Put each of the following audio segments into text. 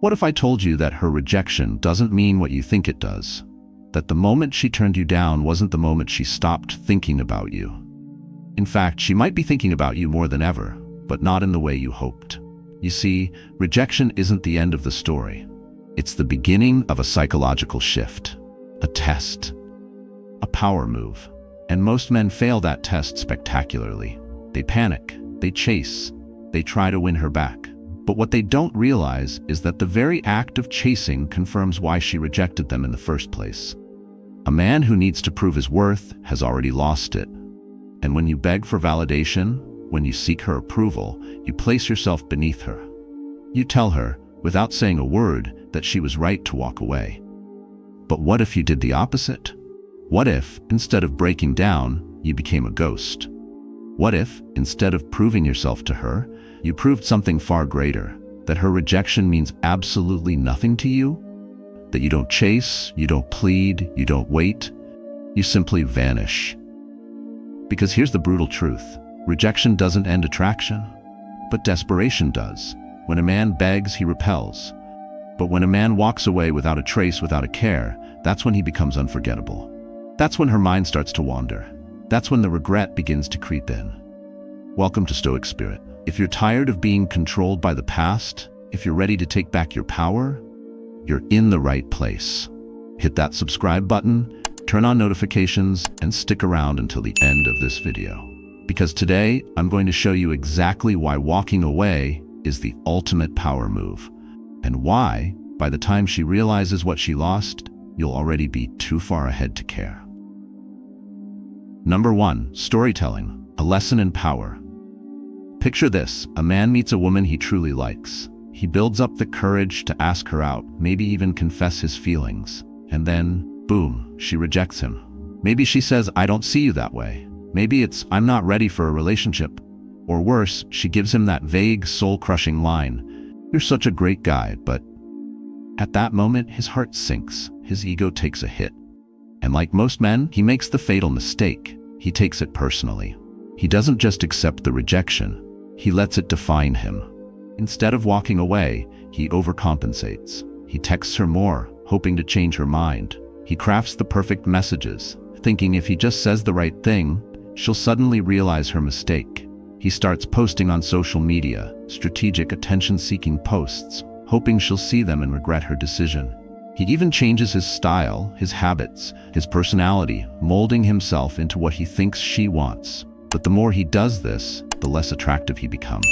What if I told you that her rejection doesn't mean what you think it does? That the moment she turned you down wasn't the moment she stopped thinking about you. In fact, she might be thinking about you more than ever, but not in the way you hoped. You see, rejection isn't the end of the story. It's the beginning of a psychological shift, a test, a power move. And most men fail that test spectacularly. They panic, they chase, they try to win her back. But what they don't realize is that the very act of chasing confirms why she rejected them in the first place. A man who needs to prove his worth has already lost it. And when you beg for validation, when you seek her approval, you place yourself beneath her. You tell her, without saying a word, that she was right to walk away. But what if you did the opposite? What if, instead of breaking down, you became a ghost? What if, instead of proving yourself to her, you proved something far greater, that her rejection means absolutely nothing to you? That you don't chase, you don't plead, you don't wait, you simply vanish. Because here's the brutal truth. Rejection doesn't end attraction, but desperation does. When a man begs, he repels. But when a man walks away without a trace, without a care, that's when he becomes unforgettable. That's when her mind starts to wander. That's when the regret begins to creep in. Welcome to Stoic Spirit. If you're tired of being controlled by the past, if you're ready to take back your power, you're in the right place. Hit that subscribe button, turn on notifications, and stick around until the end of this video. Because today, I'm going to show you exactly why walking away is the ultimate power move, and why, by the time she realizes what she lost, you'll already be too far ahead to care. Number 1, storytelling, a lesson in power. Picture this: a man meets a woman he truly likes. He builds up the courage to ask her out, maybe even confess his feelings. And then, boom, she rejects him. Maybe she says, "I don't see you that way." Maybe it's, "I'm not ready for a relationship." Or worse, she gives him that vague, soul-crushing line, "You're such a great guy," but at that moment, his heart sinks, his ego takes a hit. And like most men, he makes the fatal mistake. He takes it personally. He doesn't just accept the rejection, he lets it define him. Instead of walking away, he overcompensates. He texts her more, hoping to change her mind. He crafts the perfect messages, thinking if he just says the right thing, she'll suddenly realize her mistake. He starts posting on social media, strategic attention-seeking posts, hoping she'll see them and regret her decision. He even changes his style, his habits, his personality, molding himself into what he thinks she wants. But the more he does this, the less attractive he becomes.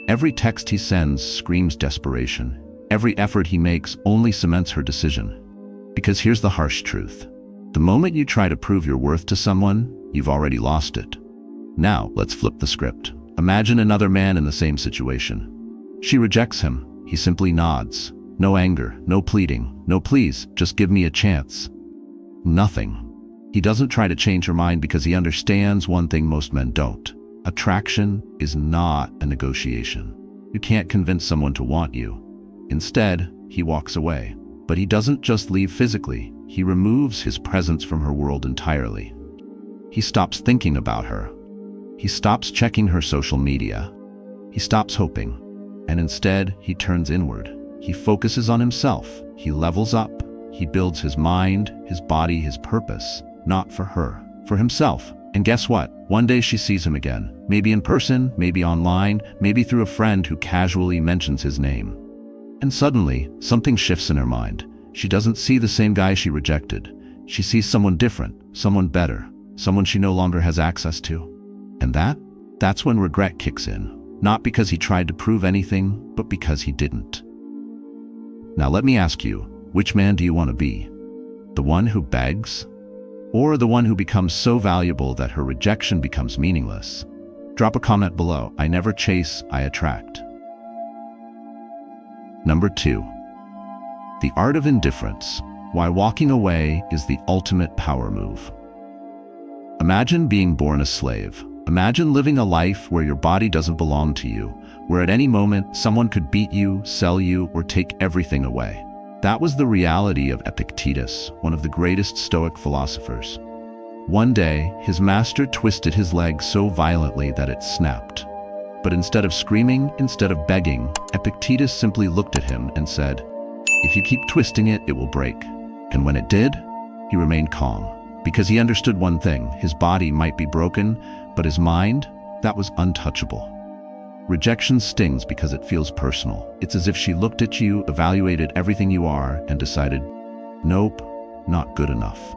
Every text he sends screams desperation. Every effort he makes only cements her decision. Because here's the harsh truth. The moment you try to prove your worth to someone, you've already lost it. Now, let's flip the script. Imagine another man in the same situation. She rejects him. He simply nods. No anger, no pleading, no please, just give me a chance. Nothing. He doesn't try to change her mind because he understands one thing most men don't. Attraction is not a negotiation. You can't convince someone to want you. Instead, he walks away. But he doesn't just leave physically. He removes his presence from her world entirely. He stops thinking about her. He stops checking her social media. He stops hoping. And instead, he turns inward. He focuses on himself. He levels up. He builds his mind, his body, his purpose, not for her, for himself. And guess what? One day she sees him again, maybe in person, maybe online, maybe through a friend who casually mentions his name. And suddenly, something shifts in her mind. She doesn't see the same guy she rejected. She sees someone different, someone better, someone she no longer has access to. And that's when regret kicks in. Not because he tried to prove anything, but because he didn't. Now let me ask you, which man do you want to be? The one who begs? Or the one who becomes so valuable that her rejection becomes meaningless? Drop a comment below. I never chase, I attract. Number 2. The art of indifference. Why walking away is the ultimate power move. Imagine being born a slave. Imagine living a life where your body doesn't belong to you, where at any moment someone could beat you, sell you, or take everything away. That was the reality of Epictetus, one of the greatest Stoic philosophers. One day, his master twisted his leg so violently that it snapped. But instead of screaming, instead of begging, Epictetus simply looked at him and said, "If you keep twisting it, it will break." And when it did, he remained calm, because he understood one thing: his body might be broken, but his mind, that was untouchable. Rejection stings because it feels personal. It's as if she looked at you, evaluated everything you are, and decided, nope, not good enough.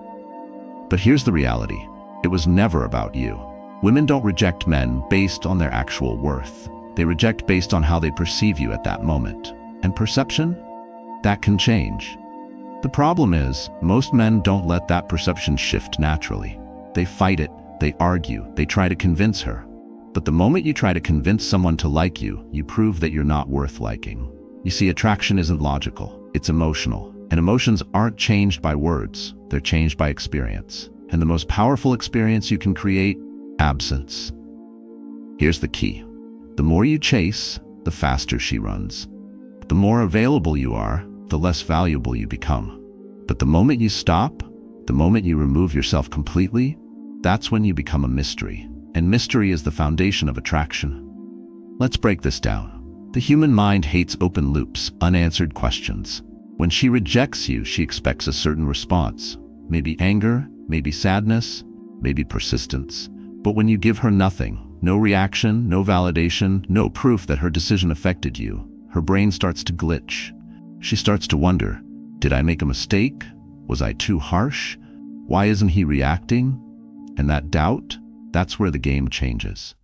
But here's the reality. It was never about you. Women don't reject men based on their actual worth. They reject based on how they perceive you at that moment. And perception? That can change. The problem is, most men don't let that perception shift naturally. They fight it, they argue, they try to convince her. But the moment you try to convince someone to like you, you prove that you're not worth liking. You see, attraction isn't logical, it's emotional. And emotions aren't changed by words, they're changed by experience. And the most powerful experience you can create: absence. Here's the key. The more you chase, the faster she runs. The more available you are, the less valuable you become. But the moment you stop, the moment you remove yourself completely, that's when you become a mystery. And mystery is the foundation of attraction. Let's break this down. The human mind hates open loops, unanswered questions. When she rejects you, she expects a certain response. Maybe anger, maybe sadness, maybe persistence. But when you give her nothing, no reaction, no validation, no proof that her decision affected you, her brain starts to glitch. She starts to wonder, did I make a mistake? Was I too harsh? Why isn't he reacting? And that doubt, that's where the game changes.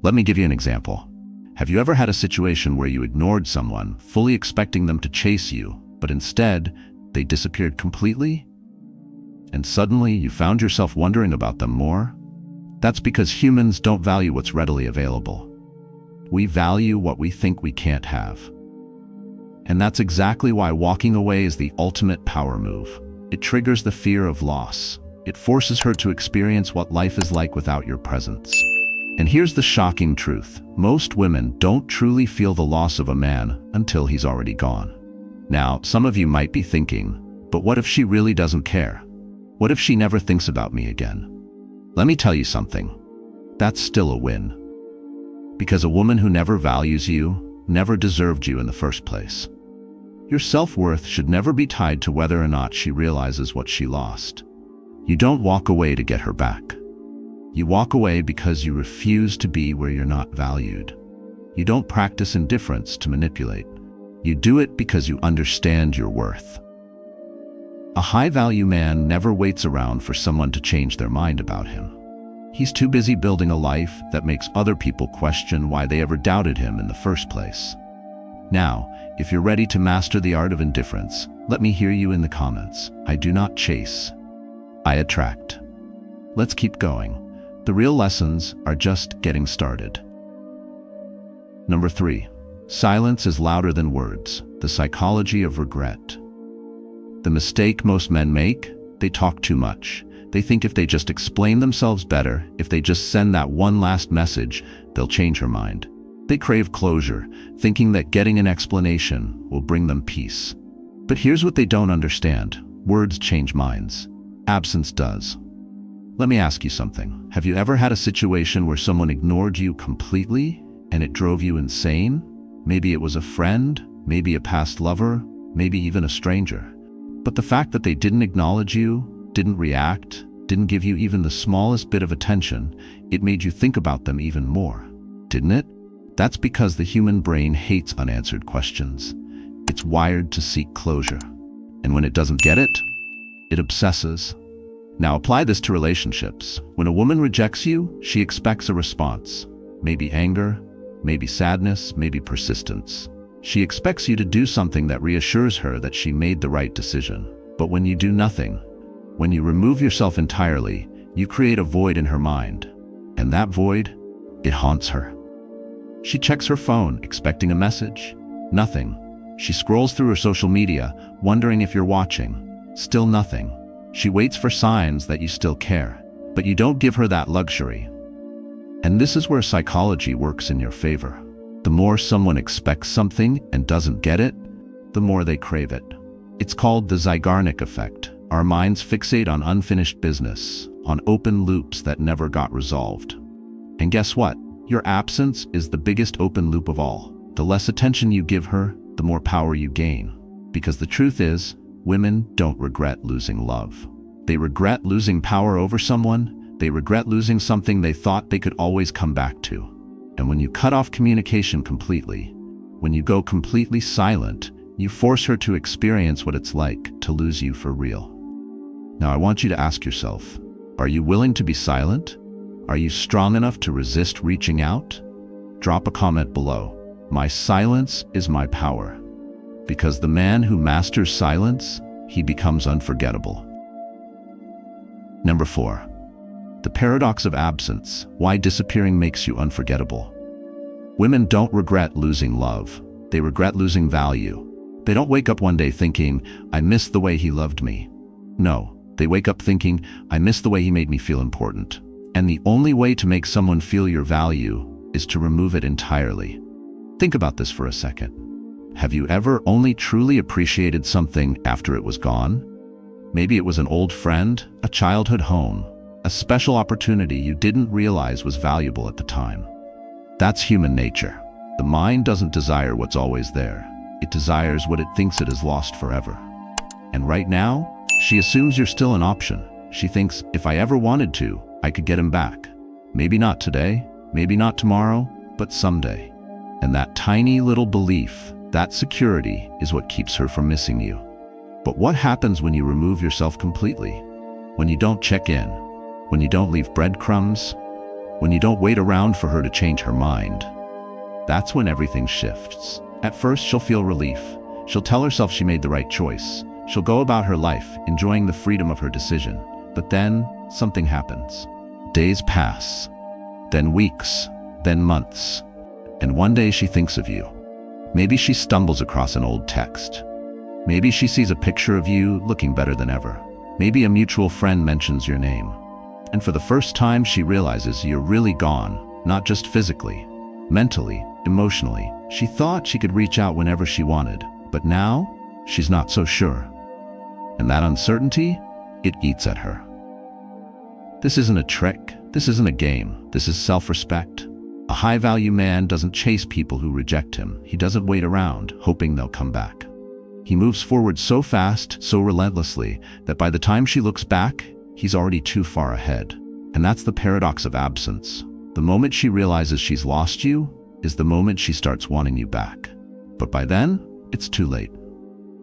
Let me give you an example. Have you ever had a situation where you ignored someone, fully expecting them to chase you, but instead, they disappeared completely? And suddenly, you found yourself wondering about them more? That's because humans don't value what's readily available. We value what we think we can't have. And that's exactly why walking away is the ultimate power move. It triggers the fear of loss. It forces her to experience what life is like without your presence. And here's the shocking truth. Most women don't truly feel the loss of a man until he's already gone. Now, some of you might be thinking, but what if she really doesn't care? What if she never thinks about me again? Let me tell you something. That's still a win. Because a woman who never values you never deserved you in the first place. Your self-worth should never be tied to whether or not she realizes what she lost. You don't walk away to get her back. You walk away because you refuse to be where you're not valued. You don't practice indifference to manipulate. You do it because you understand your worth. A high-value man never waits around for someone to change their mind about him. He's too busy building a life that makes other people question why they ever doubted him in the first place. Now, if you're ready to master the art of indifference, let me hear you in the comments. I do not chase. I attract. Let's keep going. The real lessons are just getting started. Number 3. Silence is louder than words. The psychology of regret. The mistake most men make, they talk too much. They think if they just explain themselves better, if they just send that one last message, they'll change her mind. They crave closure, thinking that getting an explanation will bring them peace. But here's what they don't understand. Words change minds. Absence does. Let me ask you something. Have you ever had a situation where someone ignored you completely and it drove you insane? Maybe it was a friend, maybe a past lover, maybe even a stranger. But the fact that they didn't acknowledge you, didn't react, didn't give you even the smallest bit of attention, it made you think about them even more, didn't it? That's because the human brain hates unanswered questions. It's wired to seek closure. And when it doesn't get it, it obsesses. Now apply this to relationships. When a woman rejects you, she expects a response. Maybe anger, maybe sadness, maybe persistence. She expects you to do something that reassures her that she made the right decision. But when you do nothing, when you remove yourself entirely, you create a void in her mind. And that void, it haunts her. She checks her phone, expecting a message. Nothing. She scrolls through her social media, wondering if you're watching. Still nothing. She waits for signs that you still care. But you don't give her that luxury. And this is where psychology works in your favor. The more someone expects something and doesn't get it, the more they crave it. It's called the Zeigarnik effect. Our minds fixate on unfinished business, on open loops that never got resolved. And guess what? Your absence is the biggest open loop of all. The less attention you give her, the more power you gain. Because the truth is, women don't regret losing love. They regret losing power over someone. They regret losing something they thought they could always come back to. And when you cut off communication completely, when you go completely silent, you force her to experience what it's like to lose you for real. Now I want you to ask yourself, are you willing to be silent? Are you strong enough to resist reaching out? Drop a comment below. My silence is my power. Because the man who masters silence, he becomes unforgettable. Number 4. The paradox of absence. Why disappearing makes you unforgettable. Women don't regret losing love. They regret losing value. They don't wake up one day thinking, I miss the way he loved me. No, they wake up thinking, I miss the way he made me feel important. And the only way to make someone feel your value is to remove it entirely. Think about this for a second. Have you ever only truly appreciated something after it was gone? Maybe it was an old friend, a childhood home, a special opportunity you didn't realize was valuable at the time. That's human nature. The mind doesn't desire what's always there. It desires what it thinks it has lost forever. And right now, she assumes you're still an option. She thinks, if I ever wanted to, I could get him back. Maybe not today, maybe not tomorrow, but someday. And that tiny little belief, that security, is what keeps her from missing you. But what happens when you remove yourself completely? When you don't check in? When you don't leave breadcrumbs? When you don't wait around for her to change her mind? That's when everything shifts. At first, she'll feel relief. She'll tell herself she made the right choice. She'll go about her life, enjoying the freedom of her decision. But then, something happens. Days pass, then weeks, then months. And one day she thinks of you. Maybe she stumbles across an old text. Maybe she sees a picture of you looking better than ever. Maybe a mutual friend mentions your name. And for the first time, she realizes you're really gone, not just physically, mentally, emotionally. She thought she could reach out whenever she wanted, but now she's not so sure. And that uncertainty, it eats at her. This isn't a trick. This isn't a game. This is self-respect. A high-value man doesn't chase people who reject him. He doesn't wait around, hoping they'll come back. He moves forward so fast, so relentlessly, that by the time she looks back, he's already too far ahead. And that's the paradox of absence. The moment she realizes she's lost you is the moment she starts wanting you back. But by then, it's too late.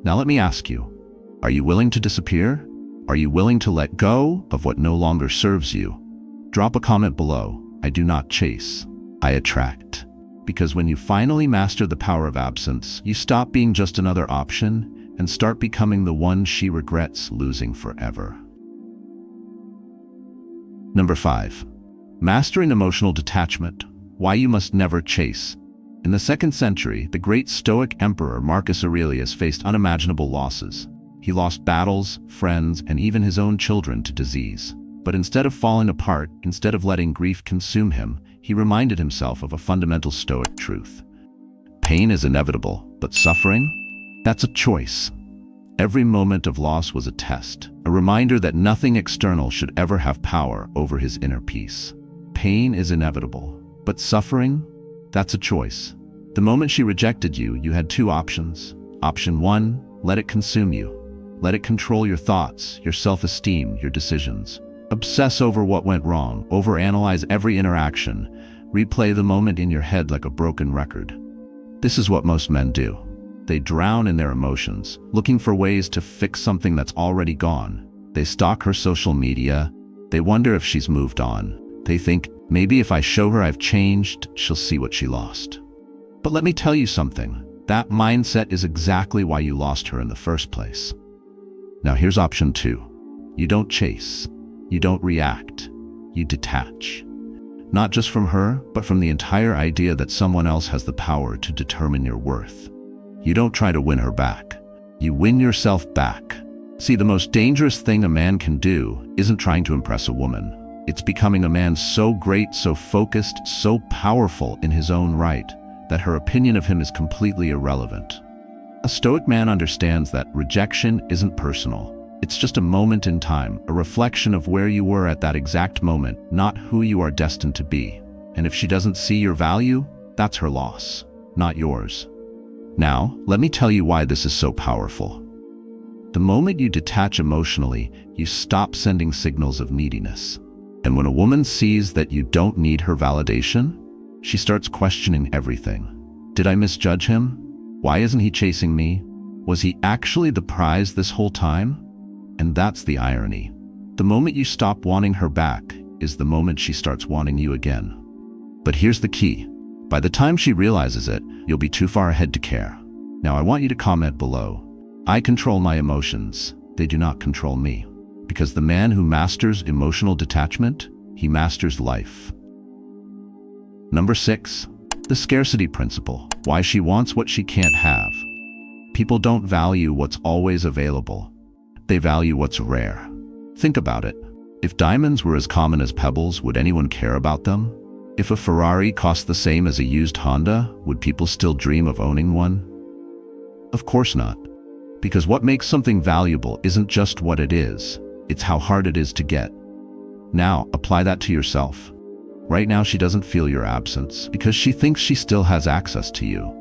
Now let me ask you, are you willing to disappear? Are you willing to let go of what no longer serves you? Drop a comment below. I do not chase, I attract. Because when you finally master the power of absence, you stop being just another option and start becoming the one she regrets losing forever. Number 5. Mastering emotional detachment. Why you must never chase. In the 2nd century, the great Stoic emperor Marcus Aurelius faced unimaginable losses. He lost battles, friends, and even his own children to disease. But instead of falling apart, instead of letting grief consume him, he reminded himself of a fundamental Stoic truth. Pain is inevitable, but suffering? That's a choice. Every moment of loss was a test, a reminder that nothing external should ever have power over his inner peace. Pain is inevitable, but suffering? That's a choice. The moment she rejected you, you had 2 options. Option 1, let it consume you. Let it control your thoughts, your self-esteem, your decisions. Obsess over what went wrong, overanalyze every interaction, replay the moment in your head like a broken record. This is what most men do. They drown in their emotions, looking for ways to fix something that's already gone. They stalk her social media. They wonder if she's moved on. They think, maybe if I show her I've changed, she'll see what she lost. But let me tell you something. That mindset is exactly why you lost her in the first place. Now here's option 2. You don't chase. You don't react. You detach. Not just from her, but from the entire idea that someone else has the power to determine your worth. You don't try to win her back. You win yourself back. See, the most dangerous thing a man can do isn't trying to impress a woman. It's becoming a man so great, so focused, so powerful in his own right, that her opinion of him is completely irrelevant. A Stoic man understands that rejection isn't personal. It's just a moment in time, a reflection of where you were at that exact moment, not who you are destined to be. And if she doesn't see your value, that's her loss, not yours. Now, let me tell you why this is so powerful. The moment you detach emotionally, you stop sending signals of neediness. And when a woman sees that you don't need her validation, she starts questioning everything. Did I misjudge him? Why isn't he chasing me? Was he actually the prize this whole time? And that's the irony. The moment you stop wanting her back is the moment she starts wanting you again. But here's the key. By the time she realizes it, you'll be too far ahead to care. Now I want you to comment below. I control my emotions. They do not control me. Because the man who masters emotional detachment, he masters life. Number 6. The scarcity principle. Why she wants what she can't have. People don't value what's always available. They value what's rare. Think about it. If diamonds were as common as pebbles, would anyone care about them? If a Ferrari cost the same as a used Honda, would people still dream of owning one? Of course not. Because what makes something valuable isn't just what it is, it's how hard it is to get. Now, apply that to yourself. Right now she doesn't feel your absence because she thinks she still has access to you.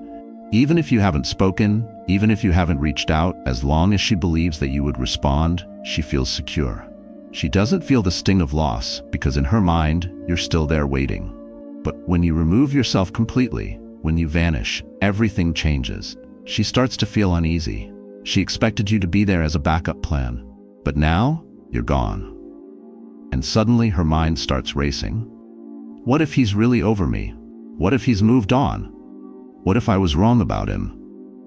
Even if you haven't spoken, even if you haven't reached out, as long as she believes that you would respond, she feels secure. She doesn't feel the sting of loss because in her mind, you're still there waiting. But when you remove yourself completely, when you vanish, everything changes. She starts to feel uneasy. She expected you to be there as a backup plan. But now, you're gone. And suddenly her mind starts racing. What if he's really over me? What if he's moved on? What if I was wrong about him?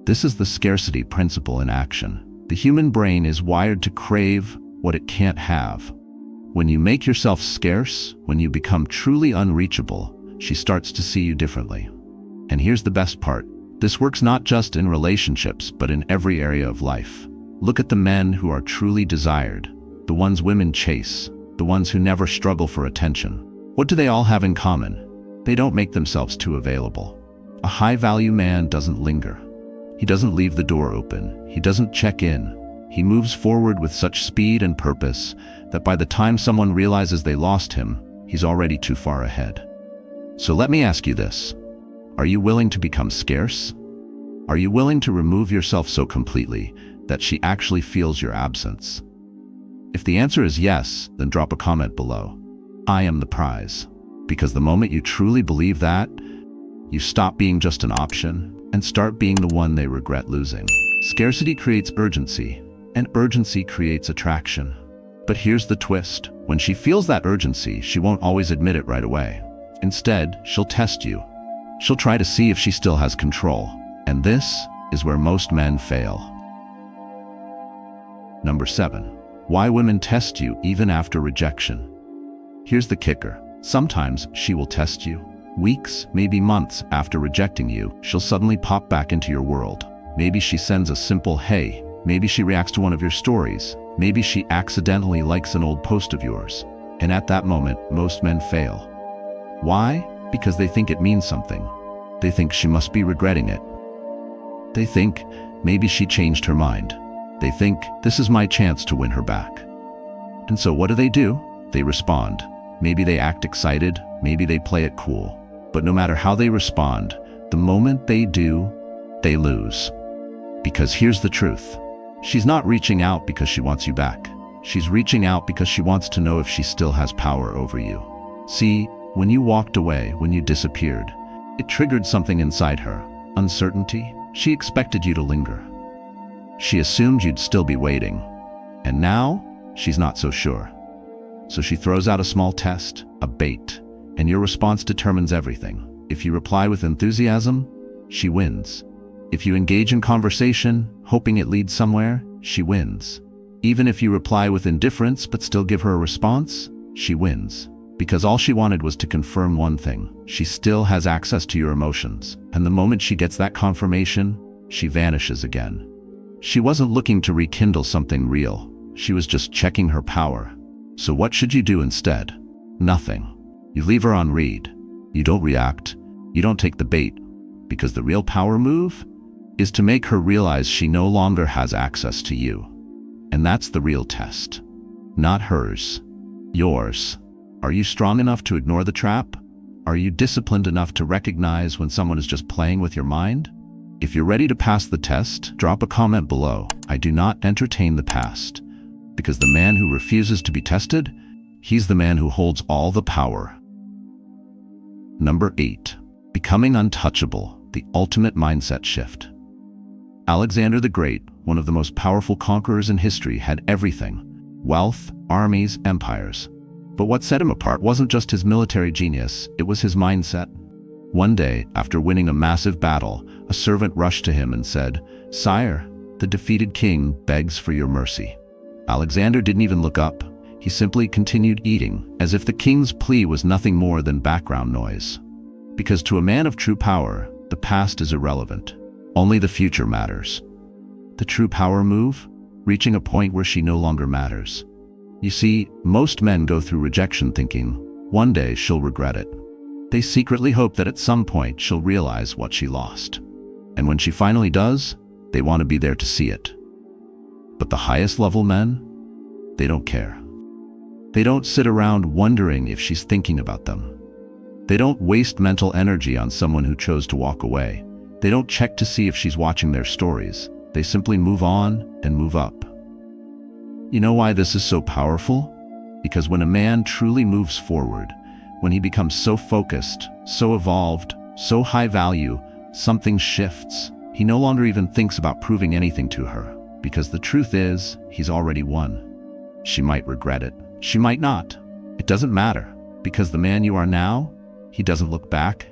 This is the scarcity principle in action. The human brain is wired to crave what it can't have. When you make yourself scarce, when you become truly unreachable, she starts to see you differently. And here's the best part. This works not just in relationships, but in every area of life. Look at the men who are truly desired, the ones women chase, the ones who never struggle for attention. What do they all have in common? They don't make themselves too available. A high-value man doesn't linger. He doesn't leave the door open. He doesn't check in. He moves forward with such speed and purpose that by the time someone realizes they lost him, he's already too far ahead. So let me ask you this. Are you willing to become scarce? Are you willing to remove yourself so completely that she actually feels your absence? If the answer is yes, then drop a comment below. I am the prize. Because the moment you truly believe that, you stop being just an option and start being the one they regret losing. Scarcity creates urgency, and urgency creates attraction. But here's the twist. When she feels that urgency, she won't always admit it right away. Instead, she'll test you. She'll try to see if she still has control. And this is where most men fail. Number 7. Why women test you even after rejection. Here's the kicker. Sometimes she will test you. Weeks, maybe months after rejecting you, she'll suddenly pop back into your world. Maybe she sends a simple hey. Maybe she reacts to one of your stories. Maybe she accidentally likes an old post of yours. And at that moment, most men fail. Why? Because they think it means something. They think she must be regretting it. They think maybe she changed her mind. They think this is my chance to win her back. And so what do? They respond. Maybe they act excited, maybe they play it cool. But no matter how they respond, the moment they do, they lose. Because here's the truth. She's not reaching out because she wants you back. She's reaching out because she wants to know if she still has power over you. See, when you walked away, when you disappeared, it triggered something inside her. Uncertainty. She expected you to linger. She assumed you'd still be waiting. And now, she's not so sure. So she throws out a small test, a bait, and your response determines everything. If you reply with enthusiasm, she wins. If you engage in conversation, hoping it leads somewhere, she wins. Even if you reply with indifference but still give her a response, she wins. Because all she wanted was to confirm one thing. She still has access to your emotions. And the moment she gets that confirmation, she vanishes again. She wasn't looking to rekindle something real. She was just checking her power. So what should you do instead? Nothing. You leave her on read. You don't react. You don't take the bait. Because the real power move is to make her realize she no longer has access to you. And that's the real test. Not hers. Yours. Are you strong enough to ignore the trap? Are you disciplined enough to recognize when someone is just playing with your mind? If you're ready to pass the test, drop a comment below. I do not entertain the past, because the man who refuses to be tested, he's the man who holds all the power. Number 8. Becoming untouchable, the ultimate mindset shift. Alexander the Great, one of the most powerful conquerors in history, had everything: wealth, armies, empires. But what set him apart wasn't just his military genius, it was his mindset. One day, after winning a massive battle, a servant rushed to him and said, "Sire, the defeated king begs for your mercy." Alexander didn't even look up. He simply continued eating, as if the king's plea was nothing more than background noise. Because to a man of true power, the past is irrelevant. Only the future matters. The true power move? Reaching a point where she no longer matters. You see, most men go through rejection thinking, one day she'll regret it. They secretly hope that at some point she'll realize what she lost. And when she finally does, they want to be there to see it. But the highest level men, they don't care. They don't sit around wondering if she's thinking about them. They don't waste mental energy on someone who chose to walk away. They don't check to see if she's watching their stories. They simply move on and move up. You know why this is so powerful? Because when a man truly moves forward, when he becomes so focused, so evolved, so high value, something shifts. He no longer even thinks about proving anything to her, because the truth is, he's already won. She might regret it. She might not. It doesn't matter, because the man you are now, he doesn't look back.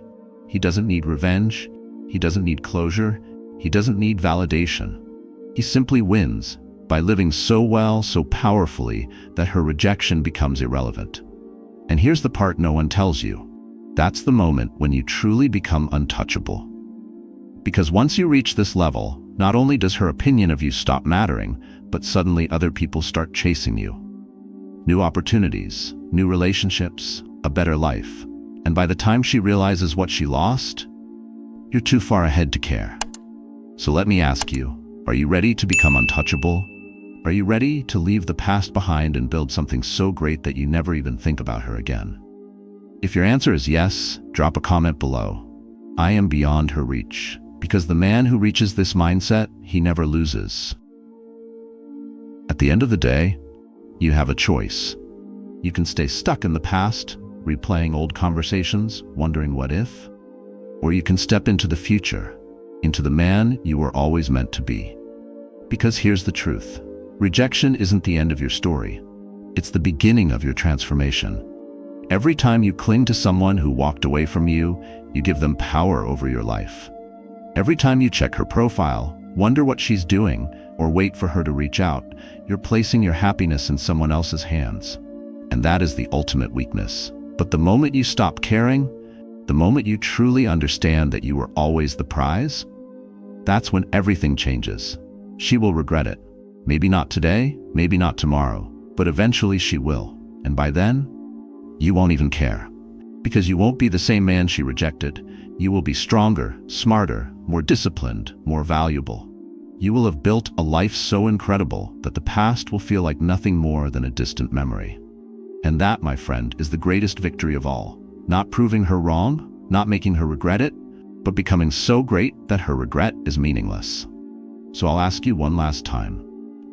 He doesn't need revenge. He doesn't need closure. He doesn't need validation. He simply wins by living so well, so powerfully, that her rejection becomes irrelevant. And here's the part no one tells you. That's the moment when you truly become untouchable. Because once you reach this level, not only does her opinion of you stop mattering, but suddenly other people start chasing you. New opportunities, new relationships, a better life. And by the time she realizes what she lost, you're too far ahead to care. So let me ask you, are you ready to become untouchable? Are you ready to leave the past behind and build something so great that you never even think about her again? If your answer is yes, drop a comment below. I am beyond her reach, because the man who reaches this mindset, he never loses. At the end of the day, you have a choice. You can stay stuck in the past, replaying old conversations, wondering what if, or you can step into the future, into the man you were always meant to be. Because here's the truth. Rejection isn't the end of your story. It's the beginning of your transformation. Every time you cling to someone who walked away from you, you give them power over your life. Every time you check her profile, wonder what she's doing, or wait for her to reach out, you're placing your happiness in someone else's hands. And that is the ultimate weakness. But the moment you stop caring, the moment you truly understand that you were always the prize, that's when everything changes. She will regret it. Maybe not today, maybe not tomorrow, but eventually she will. And by then, you won't even care. Because you won't be the same man she rejected. You will be stronger, smarter, more disciplined, more valuable. You will have built a life so incredible that the past will feel like nothing more than a distant memory. And that, my friend, is the greatest victory of all. Not proving her wrong, not making her regret it, but becoming so great that her regret is meaningless. So I'll ask you one last time.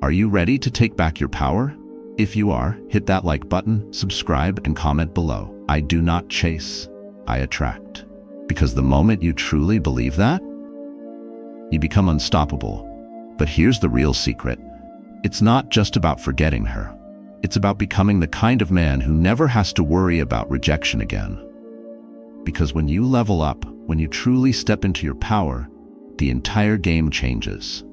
Are you ready to take back your power? If you are, hit that like button, subscribe, and comment below. I do not chase, I attract. Because the moment you truly believe that, you become unstoppable. But here's the real secret. It's not just about forgetting her. It's about becoming the kind of man who never has to worry about rejection again. Because when you level up, when you truly step into your power, the entire game changes.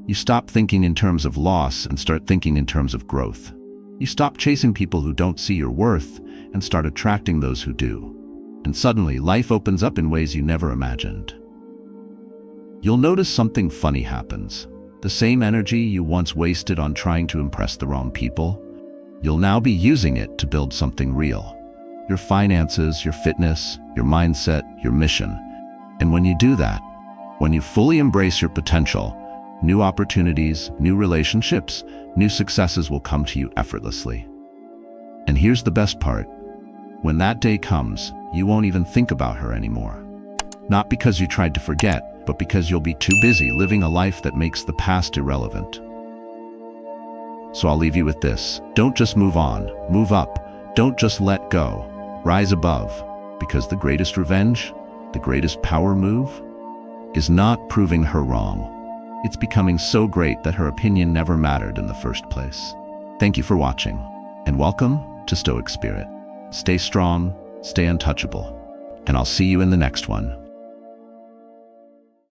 You stop thinking in terms of loss and start thinking in terms of growth. You stop chasing people who don't see your worth and start attracting those who do. And suddenly, life opens up in ways you never imagined. You'll notice something funny happens. The same energy you once wasted on trying to impress the wrong people, you'll now be using it to build something real. Your finances, your fitness, your mindset, your mission. And when you do that, when you fully embrace your potential, new opportunities, new relationships, new successes will come to you effortlessly. And here's the best part. When that day comes, you won't even think about her anymore. Not because you tried to forget, but because you'll be too busy living a life that makes the past irrelevant. So I'll leave you with this. Don't just move on, move up. Don't just let go. Rise above, because the greatest revenge, the greatest power move, is not proving her wrong. It's becoming so great that her opinion never mattered in the first place. Thank you for watching, and welcome to Stoic Spirit. Stay strong, stay untouchable, and I'll see you in the next one.